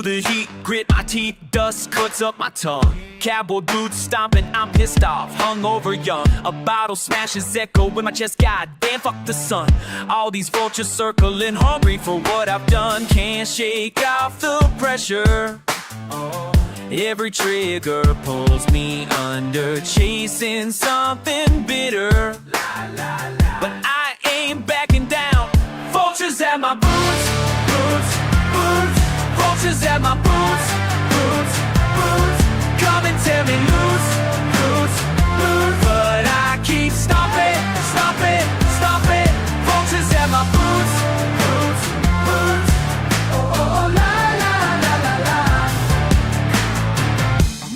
through the heat, grit my teeth, dust cuts up my tongue. Cowboy boots stomping, I'm pissed off, hungover young. A bottle smashes echo in my chest, goddamn, fuck the sun. All these vultures circling, hungry for what I've done. Can't shake off the pressure. Every trigger pulls me under, chasing something bitter. But I ain't backing down. Vultures at my boots, boots, boots. Vultures at my boots, boots, boots. Come and tear me loose, loose, loose. But I keep stomping, stomping, stomping. Vultures at my boots, boots, boots. Oh, oh, oh, la, la, la, la, la.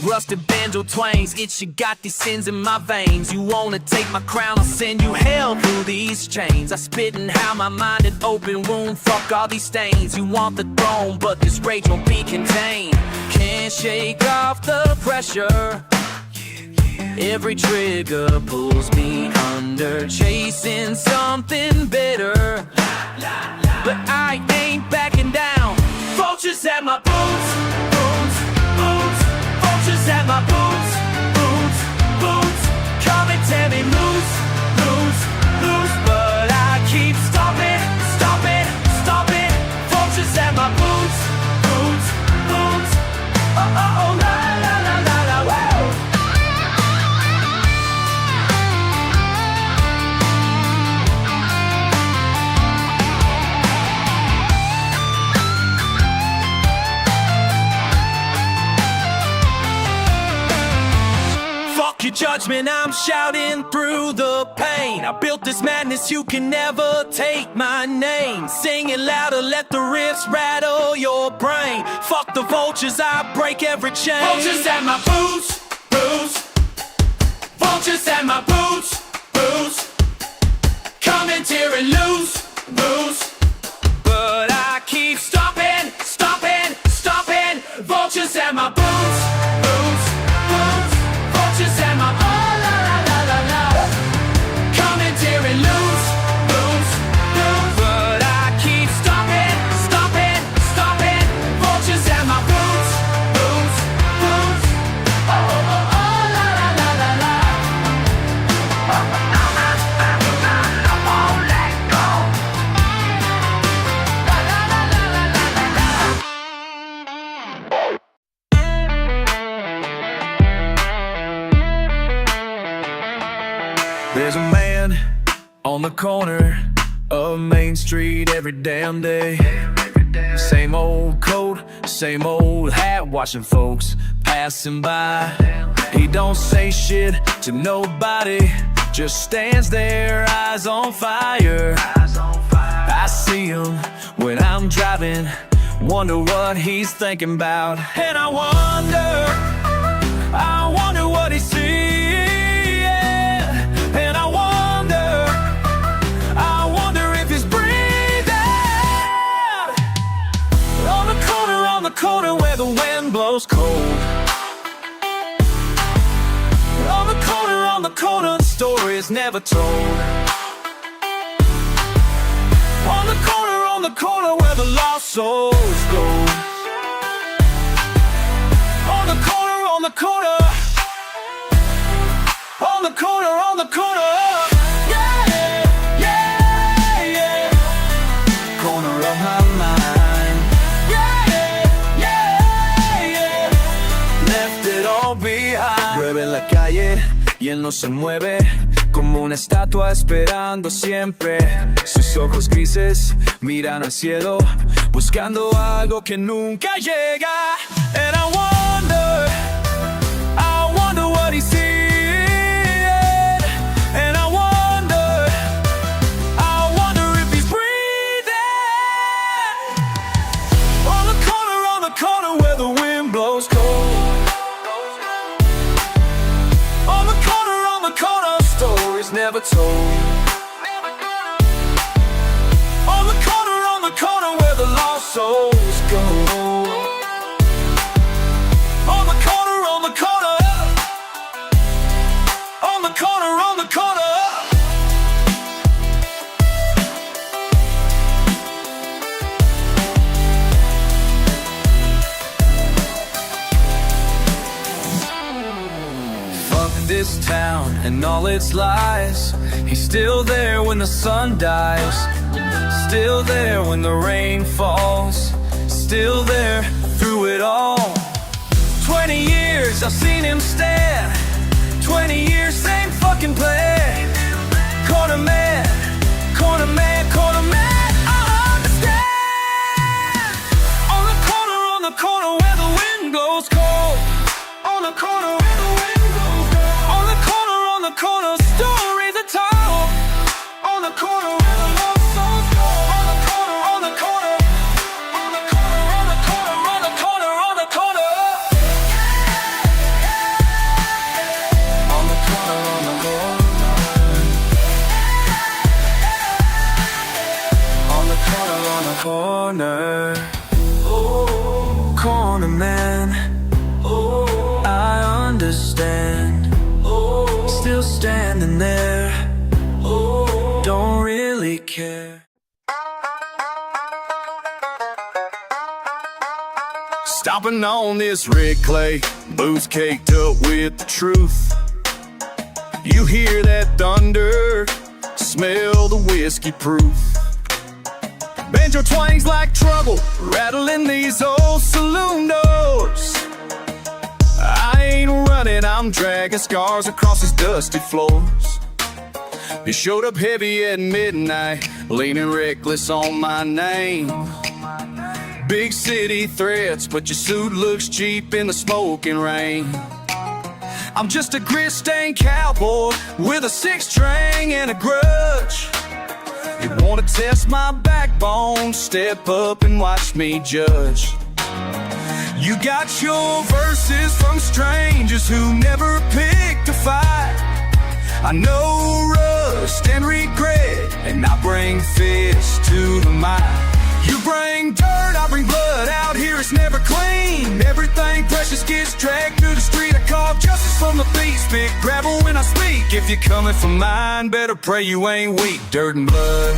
Rusted banjo twangs, itch, you got these sins in my veins. You wanna take my crown, I'll send you hell through these chains. I spit and how my mind an open wound, fuck all these stains. You want the throne, but this rage won't be contained. Can't shake off the pressure. Every trigger pulls me under, chasing something bitter. But I ain't backing down. Vultures at my boots, boots, boots. Vultures at my boots, boots, boots. Come and tear me loose, loose, loose. But I keep stomping, stomping, stomping. Vultures at my boots, boots, boots. Oh, oh, oh, la, la, la, la, la, wow. Fuck your judgment, I'm shouting through the pain. I built this madness, you can never take my name. Sing it louder, let the riffs rattle your brain. Fuck the vultures, I break every chain. Vultures at my boots, boots. Vultures at my boots, boots. Come and tear it loose, loose. But I keep stomping, stomping, stomping. Vultures at my boots, boots, boots. Vultures at my oh la la la la la. Come and tear it loose, loose, loose. But I keep stomping, stomping, stomping. Vultures at my boots, boots, boots. Oh oh oh oh la la la la la. I won't let go. La la la la la la la la. There's a man on the corner of Main Street every damn day. Same old coat, same old hat, watching folks passing by. He don't say shit to nobody, just stands there, eyes on fire. I see him when I'm driving, wonder what he's thinking about. And I wonder what he's seeing. And I wonder if he's breathing. On the corner where the wind blows cold. On the corner, the story is never told. On the corner where the lost souls go. On the corner, on the corner. On the corner. Yeah, yeah, yeah. Corner of my mind. Yeah, yeah, yeah. Left it all behind. Llueve en la calle y él no se mueve, como una estatua esperando siempre. Sus ojos grises miran al cielo, buscando algo que nunca llega. And I wonder what he sees. And I wonder if he's breathing. On the corner where the wind blows cold. On the corner, stories never told. On the corner where the lost souls go. On the corner. On the corner. and all its lies. He's still there when the sun dies, still there when the rain falls, still there through it all. 20 years I've seen him stand, 20 years same fucking plan. Corner man, corner man, corner man, I understand. On the corner where the wind blows cold, on the corner where the wind blows cold, on the corner stories are told, on the corner where the love songs go, on the corner, on the corner, on the corner, on the corner, on the corner, on the corner, on the corner, on the corner. Corner, oh, corner man, oh, I understand, oh, still standing there, oh, don't really care. Stomping on this red clay, boots caked up with the truth. You hear that thunder, smell the whiskey proof. Banjo twangs like trouble, rattling these old saloon doors. I ain't running, I'm dragging scars across these dusty floors. You showed up heavy at midnight, leaning reckless on my name. Big city threats, but your suit looks cheap in the smoking rain. I'm just a grit-stained cowboy with a six-string and a grudge. You wanna test my backbone, step up and watch me judge. You got your verses from strangers who never picked a fight. I know rust and regret, and I bring fists to the mind. You bring dirt, I bring blood, out here it's never clean. Everything precious gets dragged through the street. I call justice from the beat, spit gravel when I speak. If you're coming for mine, better pray you ain't weak. Dirt and blood,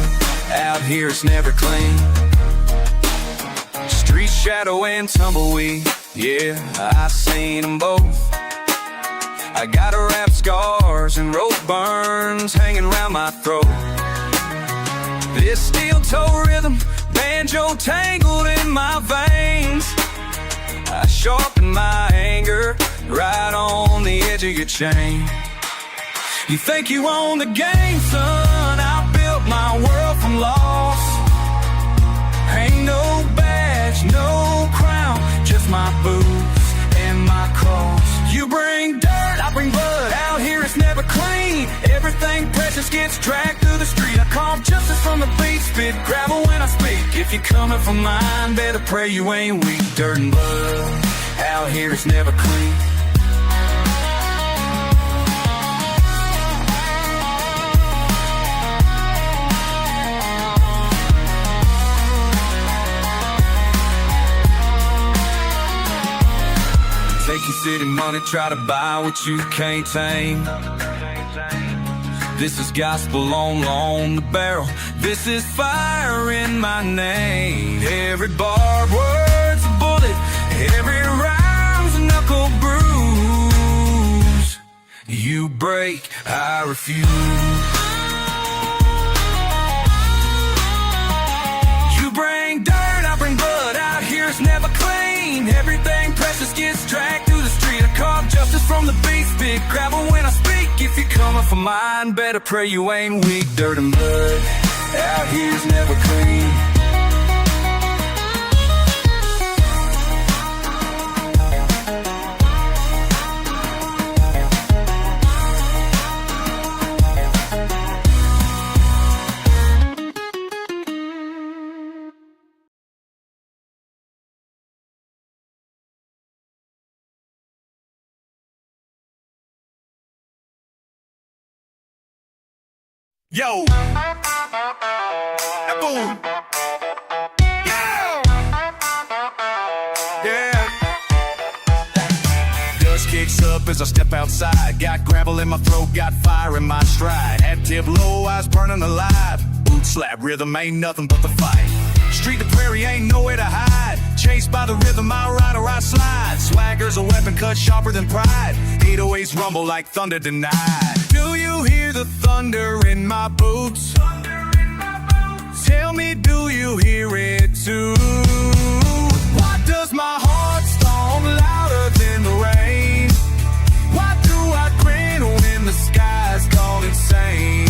out here it's never clean. Street shadow and tumbleweed, yeah, I seen them both. I got rap scars and rope burns hanging around my throat. This steel-toe rhythm, banjo tangled in my veins. I sharpen my anger right on the edge of your chain. You think you own the game, son? I built my world from loss. Ain't no badge, no crown, just my boots and my cross. You bring dirt, I bring blood, out here it's never clean. Everything precious gets dragged through the street. I call justice from the beat, spit gravel when I speak. If you're coming from mine, better pray you ain't weak. Dirt and blood, out here it's never clean. Take your city money, try to buy what you can't tame. This is gospel on the barrel. This is fire in my name. Every barbed word's a bullet, every rhyme's a knuckle bruise. You break, I refuse. You bring dirt, I bring blood, out here it's never clean. Everything precious gets dragged through the street. I carve justice from the beat, spit gravel when I speak. If you're coming for mine, better pray you ain't weak. Dirt and blood, out here's never clean. Yo! Boom! Yeah! Dust kicks up as I step outside. Got gravel in my throat, got fire in my stride. Head tip low, eyes burning alive. Boot slap rhythm ain't nothing but the fight. Street to prairie ain't nowhere to hide. Chased by the rhythm, I ride or I slide. Swagger's a weapon cut sharper than pride. 808s rumble like thunder denied. Do you thunder in my boots. Tell me, do you hear it too? Why does my heart storm louder than the rain? Why do I grin when the sky's gone insane?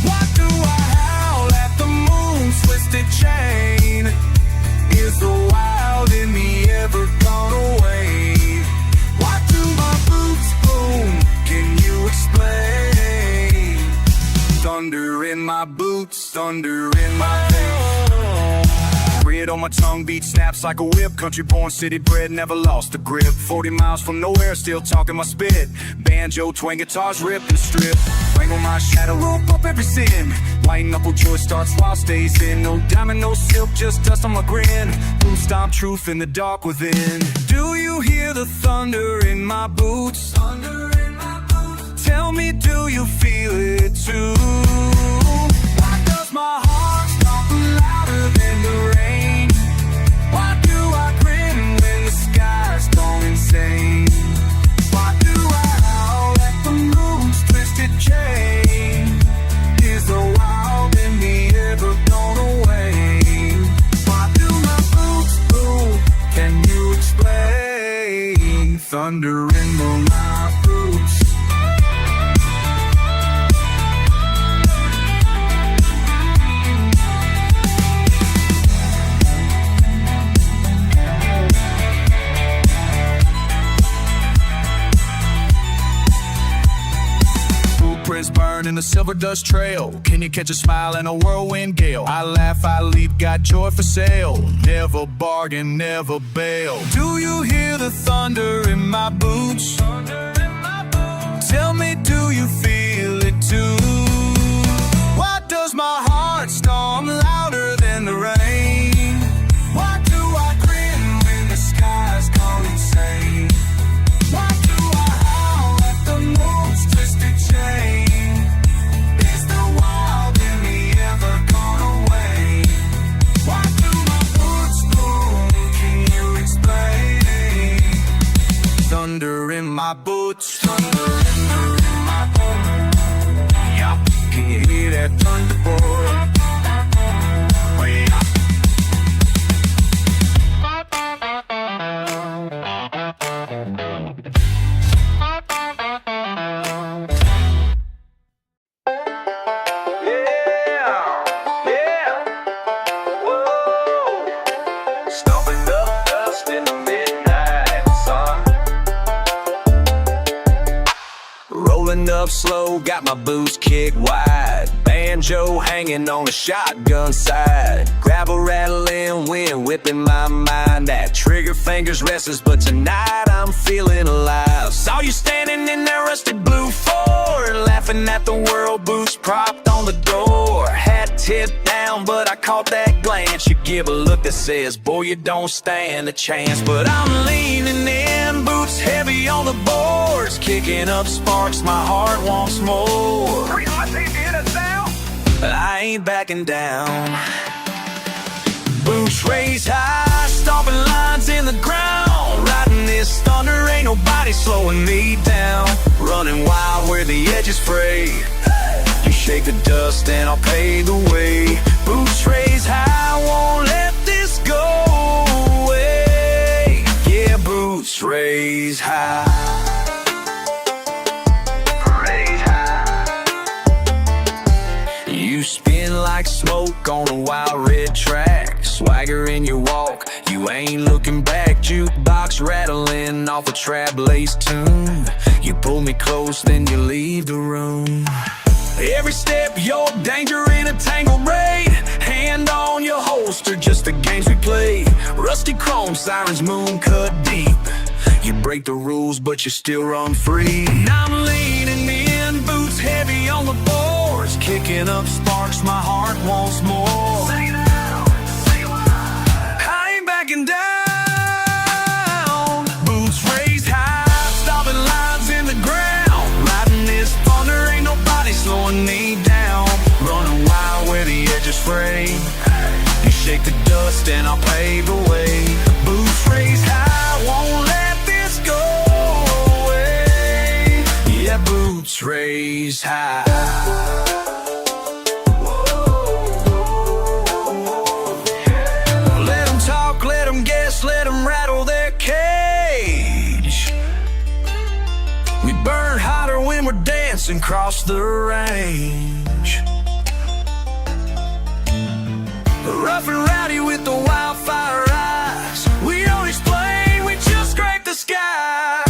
Why do I howl at the moon's twisted chain? Is the wild in me ever gone away? Why do my boots boom? Can you explain? Thunder in my boots, thunder in my face. Grit on my tongue, beat snaps like a whip. Country born, city bred, never lost the grip. 40 miles from nowhere, still talking my spit. Banjo, twang guitars, rip and strip. Bang on my shadow, rope up every sin. White knuckle choice starts while stays in. No diamond, no silk, just dust on my grin. Boom stomp truth in the dark within. Do you hear the thunder in my boots? Thunder in my boots. Tell me, do you feel it too? Why does my heart stomp louder than the rain? Why do I grin when the sky's gone insane? Why do I howl at the moon's twisted chain? Is the wild in me ever gone away? Why do my boots boom? Can you explain? Thunder in my boots. Burn in the silver dust trail. Can you catch a smile in a whirlwind gale? I laugh, I leap, got joy for sale. Never bargain, never bail. Do you hear the thunder in my boots? Tell me, do you feel it too? Why does my heart storm louder than the rain? Why do I grin when the sky's gone insane? Why do I howl at the moon's twisted chain? Thunder in my boots, thunder in my boots. Yeah, can you hear that thunder, boy? Oh, yeah. Yeah, yeah. Whoa. Stomping up dust in the midnight sun. Rolling up slow, got my boots kicked wide. Banjo hanging on the shotgun side. Gravel rattling, wind whipping my mind. That trigger finger's restless, but tonight I'm feeling alive. Saw you standing in that rusted blue Ford, laughing at the world, boots propped on the door. Hat tipped down, but I caught that glance. You give a look that says, boy, you don't stand a chance. But I'm leaning in, boots heavy on the boards, kicking up sparks, my heart wants more. I ain't backing down. Boots raised high, stomping lines in the ground. Riding this thunder, ain't nobody slowing me down. Running wild where the edges fray. You shake the dust and I'll pave the way. Boots raised high, won't let this go away. Yeah, boots raised high. You spin like smoke on a wild red track. Swagger in your walk, you ain't looking back. Jukebox rattling off a trap lace tune. You pull me close, then you leave the room. Every step, you're danger in a tangled braid. Hand on your holster, just the games we play. Rusty chrome, sirens, moon cut deep. You break the rules, but you still run free. Now I'm leaning in, boots heavy on the boards, kicking up sparks, my heart wants more. Say now, say why. I ain't backing down. Boots raised high, stopping lines in the ground. Riding this thunder, ain't nobody slowing me down. Running wild where the edges fray. You shake the dust and I'll pave the way. Boots raised high, won't let this go away. Yeah, boots boots raised high. Let them talk, let them guess, let them rattle their cage. We burn hotter when we're dancing across the range. Rough and rowdy with the wildfire eyes. We don't explain, we just scrape the sky.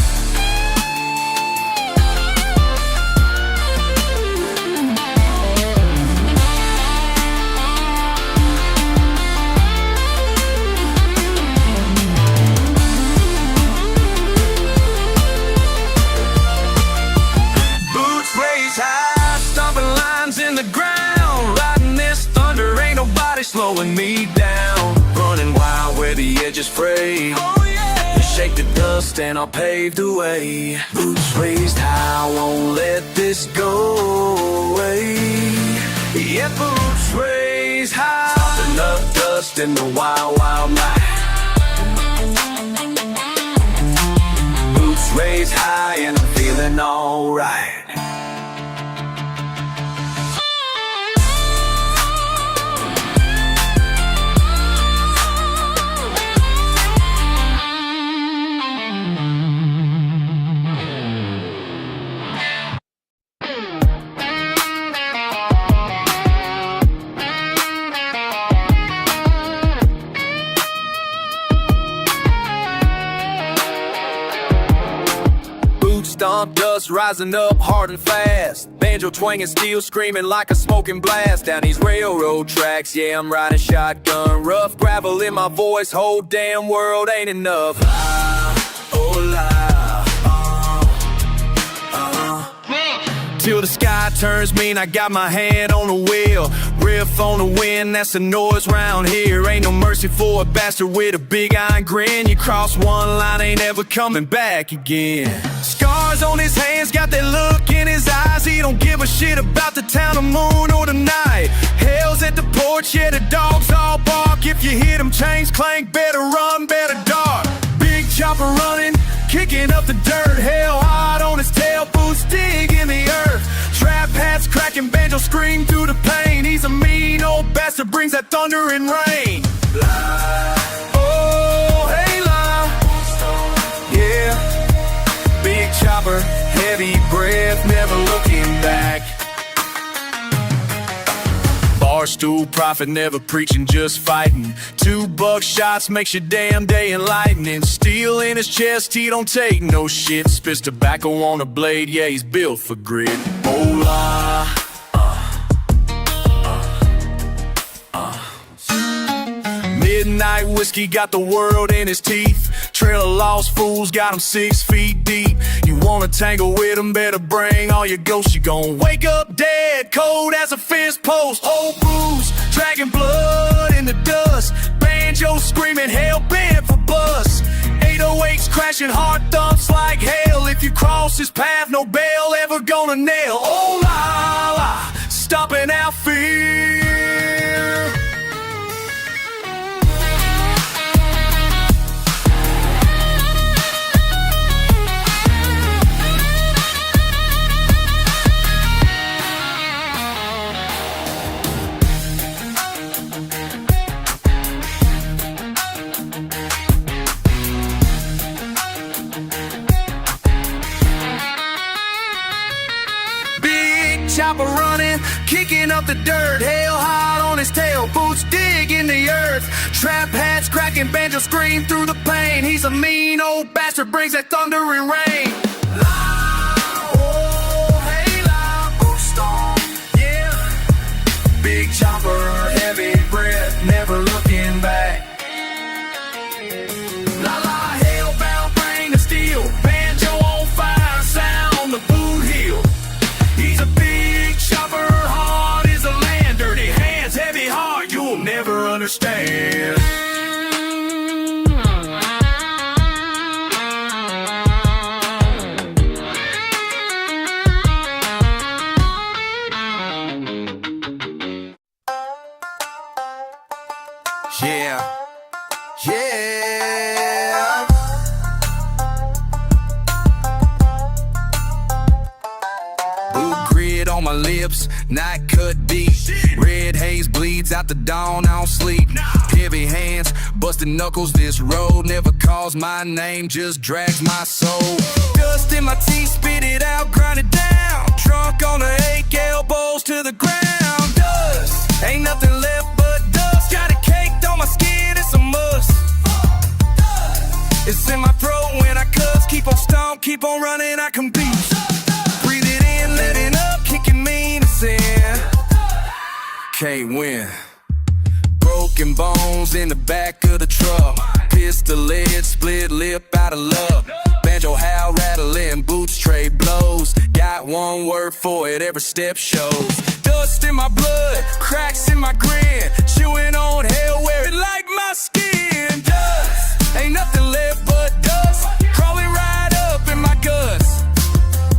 Boots raised high, stomping lines in the ground. Riding this thunder, ain't nobody slowing me down. Running wild where the edges fray. Oh yeah. You shake the dust and I'll pave the way. Boots raised high, won't let this go away. Yeah, boots raised high, stomping up dust in the wild, wild night. Boots raised high and I'm feeling alright. Stomp dust rising up hard and fast. Banjo twanging, steel screaming like a smoking blast. Down these railroad tracks, yeah, I'm riding shotgun. Rough gravel in my voice, whole damn world ain't enough. La, oh la, till the sky turns mean, I got my hand on the wheel. Riff on the wind, that's the noise round here. Ain't no mercy for a bastard with a big iron grin. You cross one line, ain't ever coming back again. Scars on his hands, got that look in his eyes. He don't give a shit about the town, the moon, or the night. Hell's at the porch, yeah, the dogs all bark. If you hear them chains clank, better run, better dart. Big chopper running, kicking up the dirt. Hell hot on his tail, boots dig in the earth. Trap hats cracking, banjo scream through the pain. He's a mean old bastard, brings that thunder and rain. Oh, hey, yeah. Big chopper, heavy breath, never looking back. Barstool prophet, never preaching, just fighting. 2 buckshots makes your damn day enlightening. Steel in his chest, he don't take no shit. Spits tobacco on a blade, yeah, he's built for grit. Hola. Midnight whiskey got the world in his teeth. Trail of lost fools got him 6 feet deep. You wanna tangle with him, better bring all your ghosts. You gon' wake up dead, cold as a fence post. Old bruise, dragging blood in the dust. Banjo screaming, hell bent for bust. 808s crashing, heart thumps like hell. If you cross his path, no bell ever gonna nail. Oh la la, stomping out fear. Chopper running, kicking up the dirt. Hell hot on his tail, boots dig in the earth. Trap hats cracking, banjo scream through the pain. He's a mean old bastard, brings that thunder and rain. Oh, hey, boots stomp, yeah. Big chopper, heavy breath, never looking back. La la, hellbound brain of steel, banjo on fire, sound the boot heel. He's a big chopper, hard as a land, dirty hands, heavy heart, you'll never understand. Yeah, yeah. lips, night cut deep. Red haze bleeds out the dawn, I don't sleep. Heavy hands, busted knuckles, this road never calls my name, just drags my soul. Dust in my teeth, spit it out, grind it down. Trunk on the ache, elbows to the ground. Dust, ain't nothing left but dust. Got it caked on my skin, it's a must. It's in my throat when I cuss. Keep on stomp, keep on running, I compete. Breathe it in, let it up, kicking mean to sin. Can't win. Broken bones in the back of the truck. Pistol lid, split lip out of luck. Banjo howl, rattling, boots trade blows. Got one word for it, every step shows. Dust in my blood, cracks in my grin. Chewing on hell, wear it like my skin. Dust, ain't nothing left but dust. Crawling right up in my guts.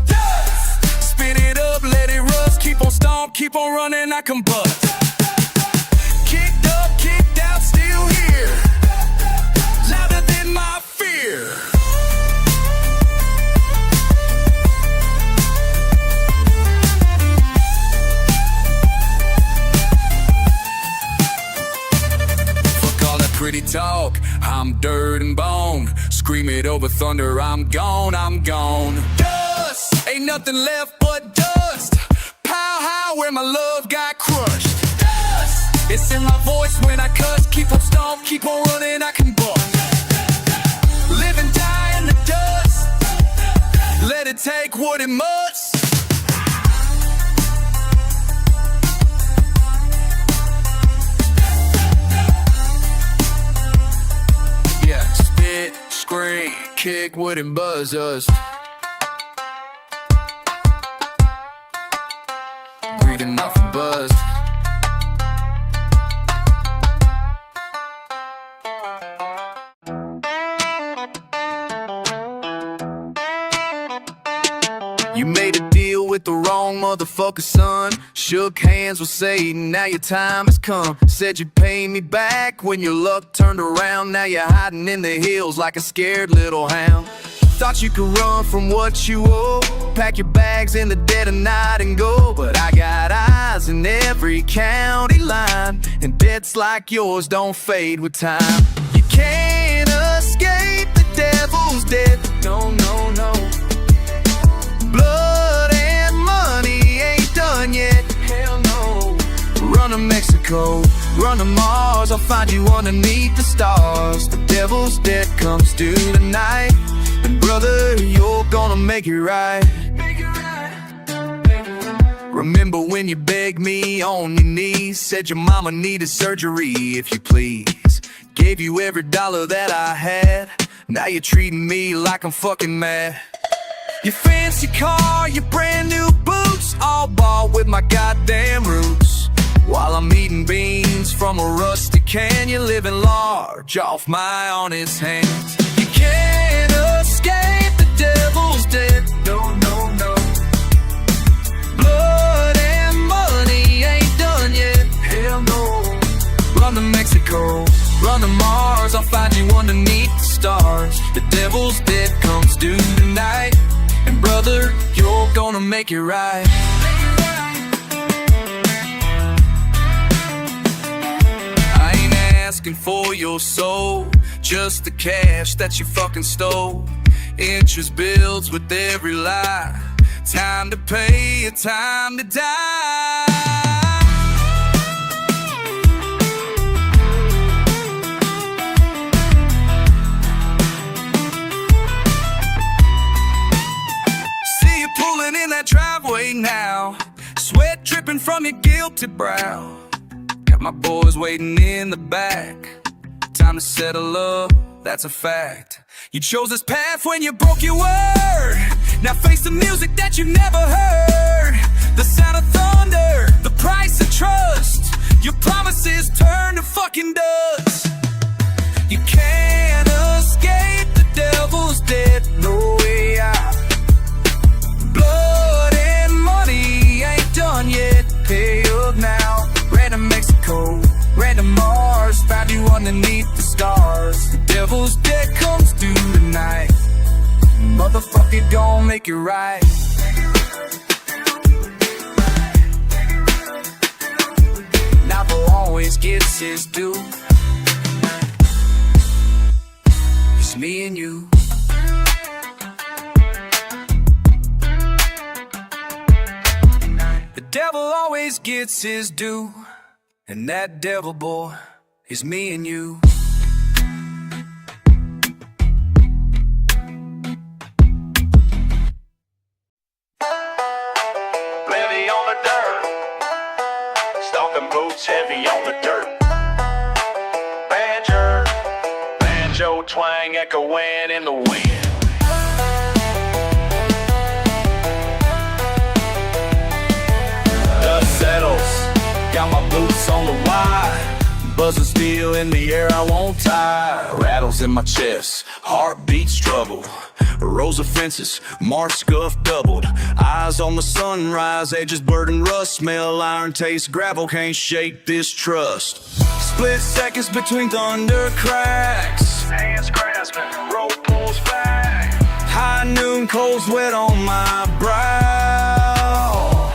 Dust, spin it up, let it rust. Keep on stomp, keep on running, I combust. Kicked up, kicked out, still here. Louder than my fear. Pretty talk, I'm dirt and bone. Scream it over thunder, I'm gone, I'm gone. Dust, ain't nothing left but dust. Pow how where my love got crushed. Dust, it's in my voice when I cuss. Keep on stomp, keep on running, I can bust. Live and die in the dust. Let it take what it must. Scream, kick, wooden buzz us. Breathing off a buzz. You made a deal with the wrong motherfucker, son. Shook hands with Satan, now your time has come. Said you'd pay me back when your luck turned around. Now you're hiding in the hills like a scared little hound. Thought you could run from what you owe. Pack your bags in the dead of night and go. But I got eyes in every county line, and debts like yours don't fade with time. You can't escape the devil's debt. No, no, no. Blood and money ain't done yet. Hell no. Run to Mexico, run to Mars. I'll find you underneath the stars. The devil's debt comes due tonight, and brother, you're gonna make it right. Remember when you begged me on your knees, said your mama needed surgery, if you please. Gave you every dollar that I had. Now you're treating me like I'm fucking mad. Your fancy car, your brand new boots, all bought with my goddamn roots. While I'm eating beans from a rusty can, you're living large off my honest hands. You can't escape the devil's debt. No, no, no. Blood and money ain't done yet. Hell no. Run to Mexico, run to Mars. I'll find you underneath the stars. The devil's debt comes due tonight, and brother, you're gonna make it right. I ain't asking for your soul, just the cash that you fucking stole. Interest builds with every lie. Time to pay, a time to die. Pulling in that driveway now, sweat dripping from your guilty brow. Got my boys waiting in the back. Time to settle up, that's a fact. You chose this path when you broke your word. Now face the music that you never heard. The sound of thunder, the price of trust. Your promises turn to fucking dust. You can't escape the devil's debt, no way out. Blood and money ain't done yet. Pay up now. Ran to Mexico, ran to Mars. Found you underneath the stars. The devil's debt comes due tonight. Motherfucker, don't make it right. his due. It's me and you. The devil always gets his due, and that devil boy is me and you. Heavy on the dirt, stomping boots heavy on the dirt. Banjo twang echoing in the wind. Dust settles, got my boots on the wire. Buzzing steel in the air, I won't tire. Rattles in my chest, heartbeat struggle. Rows of fences, mark scuff doubled. Eyes on the sunrise, edges blurred and rust. Smell iron, taste gravel, can't shake this trust. Split seconds between thunder cracks. Hands grasping, rope pulls back. High noon, cold sweat on my brow.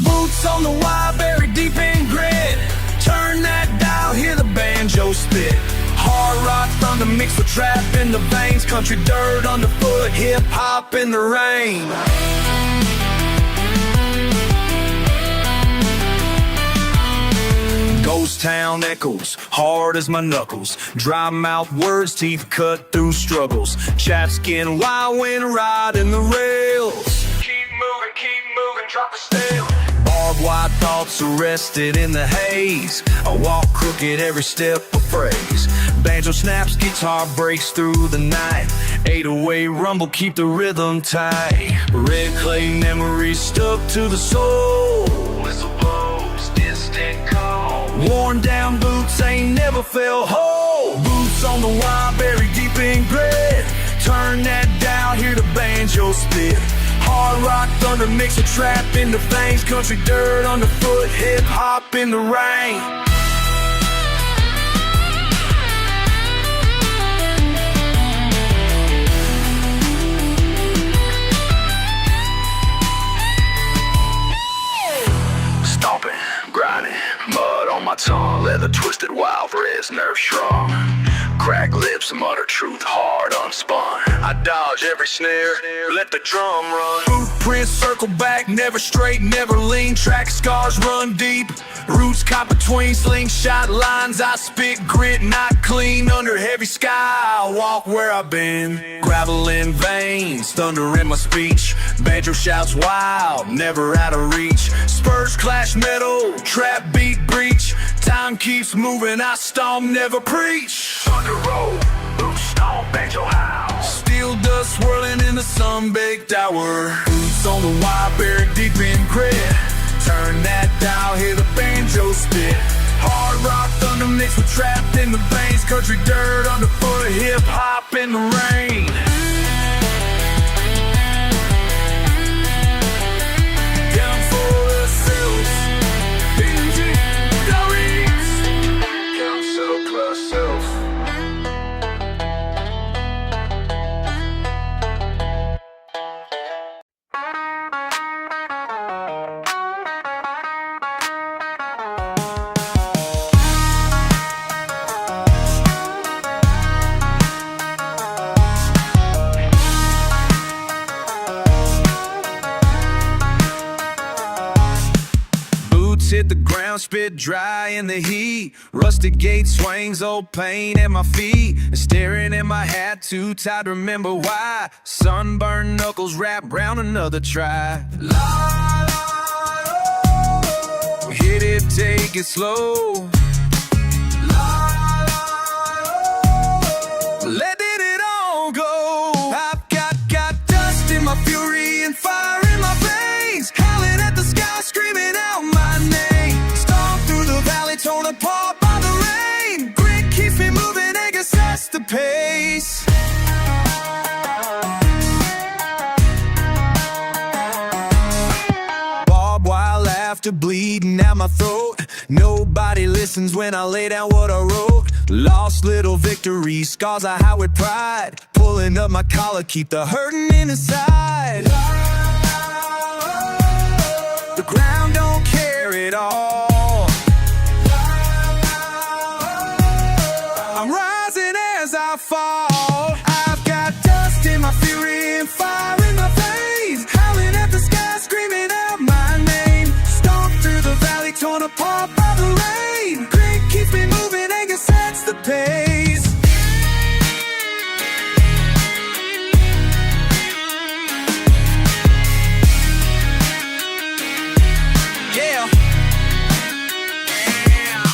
Boots on the wire, buried deep in grit. Turn that dial, hear the banjo spit. Hard rock thunder mixed with trap in the veins. Country dirt underfoot, hip hop in the rain. Ghost town echoes, hard as my knuckles. Dry mouth words, teeth cut through struggles. Chapped skin, wild wind riding the rails. Keep moving, drop the steel. Barbed wire thoughts arrested in the haze. I walk crooked every step a phrase. Banjo snaps, guitar breaks through the night. 808 rumble, keep the rhythm tight. Red clay memories stuck to the soul. Whistle blows, distant call. Worn down boots ain't never felt whole. Boots on the wire, buried deep in grit. Turn that dial, hear the banjo spit. Hard rock thunder mix a trap in the veins. Country dirt underfoot, hip hop in the rain. Stomping, grinding, mud on my tongue. Leather twisted, wild reds, nerve strong. Crack lips, mutter truth, hard unspun. I dodge every snare, let the drum run. Footprints circle back, never straight, never lean. Track scars run deep, roots caught between slingshot lines. I spit grit, not clean. Under heavy sky, I walk where I've been. Gravel in veins, thunder in my speech. Banjo shouts wild, never out of reach. Spurs clash metal, trap beat breach. Time keeps moving, I stomp, never preach. Thunder roll, boots stomp, banjo howl. Steel dust swirling in the sun-baked hour. Boots on the wire, buried deep in grit. Turn that dial, hear the banjo spit. Hard rock thunder mixed with trapped in the veins. Country dirt underfoot, hip hop in the rain. Down for the sills, BG, Dories. Count self plus self. Hit the ground, spit dry in the heat. Rusted gate swings, old pain at my feet. Staring at my hat, too tired to remember why. Sunburned knuckles wrapped round another try. Hit it, take it slow. Let it all go. I've got dust in my fury and fire in my veins. Howling at the sky, screaming out my name. Stomp through the valley, torn apart by the rain. Grit keeps me moving, anger sets the pace. Barbed wire laughter bleeding out my throat. Nobody listens when I lay down what I wrote. Lost little victories, scars I hide with pride. Pulling up my collar, keep the hurting inside. The ground don't care at all. the rain. Grit keeps me moving, anger sets the pace. Yeah.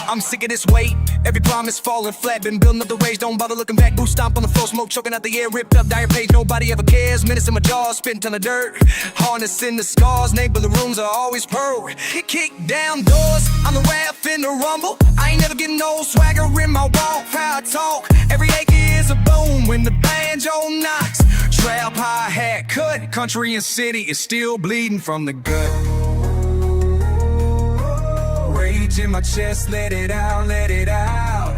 I'm sick of this weight, every promise falling flat. Been building up the rage, don't bother looking back. Boot stomp on the floor, smoke choking out the air. Ripped up, dire page, nobody ever cares. Minutes in my jaws, spitting ton of dirt. Harnessing the scars, neighbor the rooms are always pearl. Kick down doors, I'm the rap in the rumble. I ain't never getting old, swagger in my walk. How I talk, every acre is a boom when the banjo knocks. Trap, hi-hat, cut, country and city is still bleeding from the gut. Rage in my chest, let it out, let it out.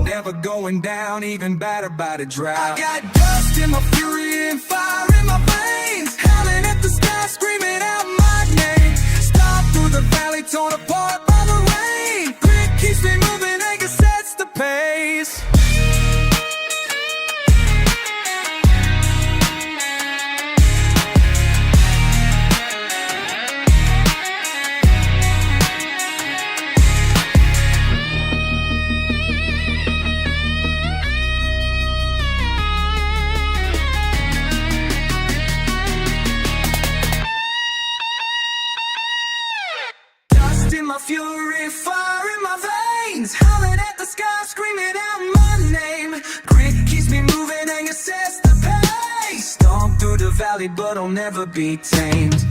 Never going down, even battered by the drought. I got dust in my fury and fire in my veins. Howling at the sky, screaming out my name. Stop through the valley, torn apart by the rain. Grit keeps me moving, anger sets the pace. In my fury, fire in my veins. Howling at the sky, screaming out my name. Grit keeps me moving, anger sets the pace. Stomp through the valley, but I'll never be tamed.